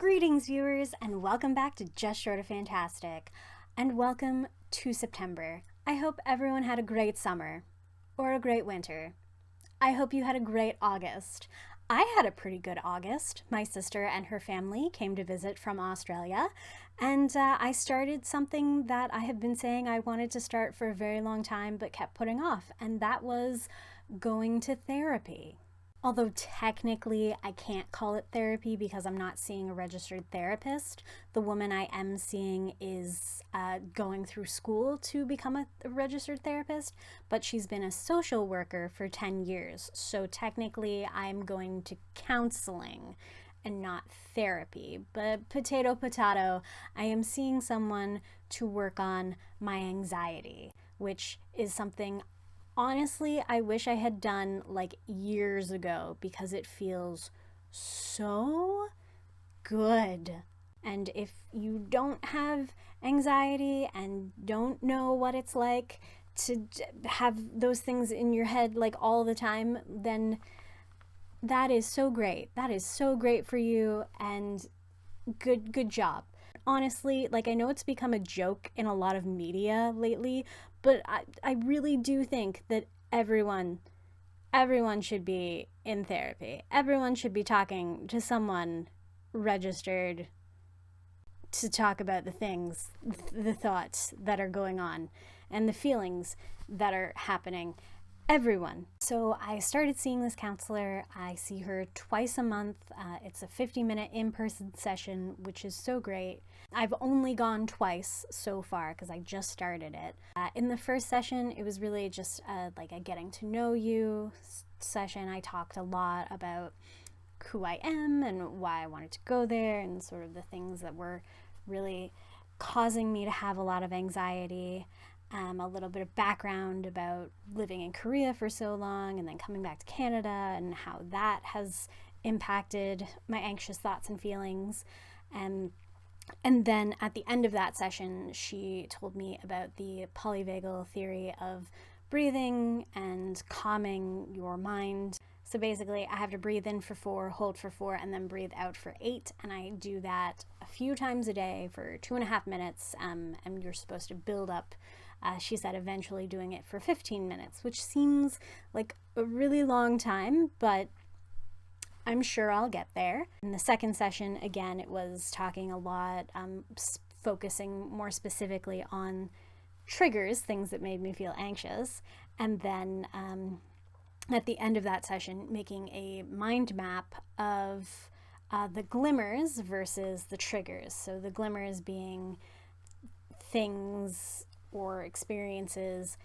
Greetings, viewers, and welcome back to Just Short of Fantastic, and welcome to September. I hope everyone had a great summer, or a great winter. I hope you had a great August. I had a pretty good August. My sister and her family came to visit from Australia, and I started something that I have been saying I wanted to start for a very long time but kept putting off, and that was going to therapy. Although technically I can't call it therapy because I'm not seeing a registered therapist. The woman I am seeing is going through school to become a registered therapist, but she's been a social worker for 10 years. So technically I'm going to counseling and not therapy. But potato, potato, I am seeing someone to work on my anxiety, which is something honestly, I wish I had done like years ago because it feels so good. And if you don't have anxiety and don't know what it's like to have those things in your head like all the time, then that is so great. That is so great for you, and good job. Honestly, like, I know it's become a joke in a lot of media lately, but I really do think that everyone should be in therapy. Everyone should be talking to someone registered to talk about the things, the thoughts that are going on, and the feelings that are happening. Everyone. So I started seeing this counselor. I see her twice a month. It's a 50-minute in-person session, which is so great. I've only gone twice so far because I just started it. In the first session, it was really just like a getting to know you session. I talked a lot about who I am and why I wanted to go there and sort of the things that were really causing me to have a lot of anxiety. A little bit of background about living in Korea for so long and then coming back to Canada and how that has impacted my anxious thoughts and feelings. And then at the end of that session, she told me about the polyvagal theory of breathing and calming your mind. So basically, I have to breathe in for 4, hold for 4, and then breathe out for 8. And I do that a few times a day for 2.5 minutes. And you're supposed to build up. She said eventually doing it for 15 minutes, which seems like a really long time, but I'm sure I'll get there. In the second session, again, it was talking a lot, focusing more specifically on triggers, things that made me feel anxious, and then at the end of that session, making a mind map of the glimmers versus the triggers. So the glimmers being things or experiences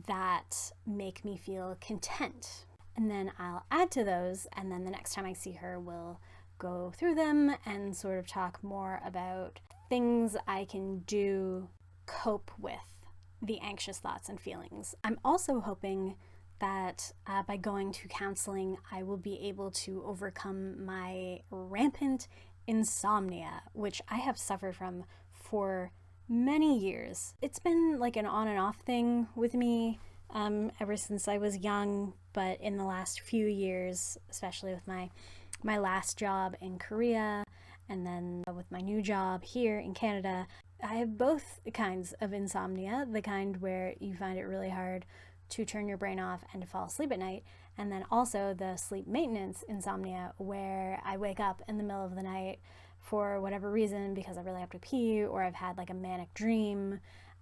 that make me feel content. And then I'll add to those, and then the next time I see her, we'll go through them and sort of talk more about things I can do cope with the anxious thoughts and feelings. I'm also hoping that by going to counseling, I will be able to overcome my rampant insomnia, which I have suffered from for many years. It's been like an on and off thing with me ever since I was young, but in the last few years, especially with my last job in Korea and then with my new job here in Canada, I have both kinds of insomnia, the kind where you find it really hard to turn your brain off and to fall asleep at night, and then also the sleep maintenance insomnia where I wake up in the middle of the night for whatever reason because I really have to pee or I've had like a manic dream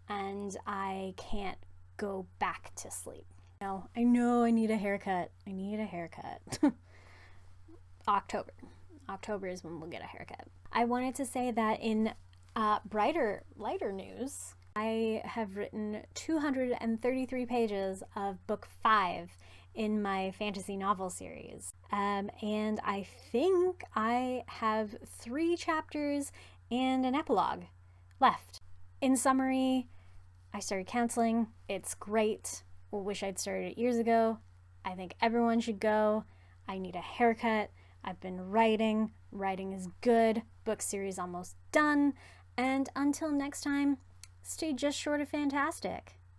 and I can't go back to sleep. I know I need a haircut. I need a haircut. October is when we'll get a haircut. I wanted to say that in lighter news, I have written 233 pages of book 5 in my fantasy novel series. And I think I have 3 chapters and an epilogue left. In summary, I started counseling. It's great. Wish I'd started it years ago. I think everyone should go. I need a haircut. I've been writing. Writing is good. Book series almost done. And until next time, stay just short of fantastic.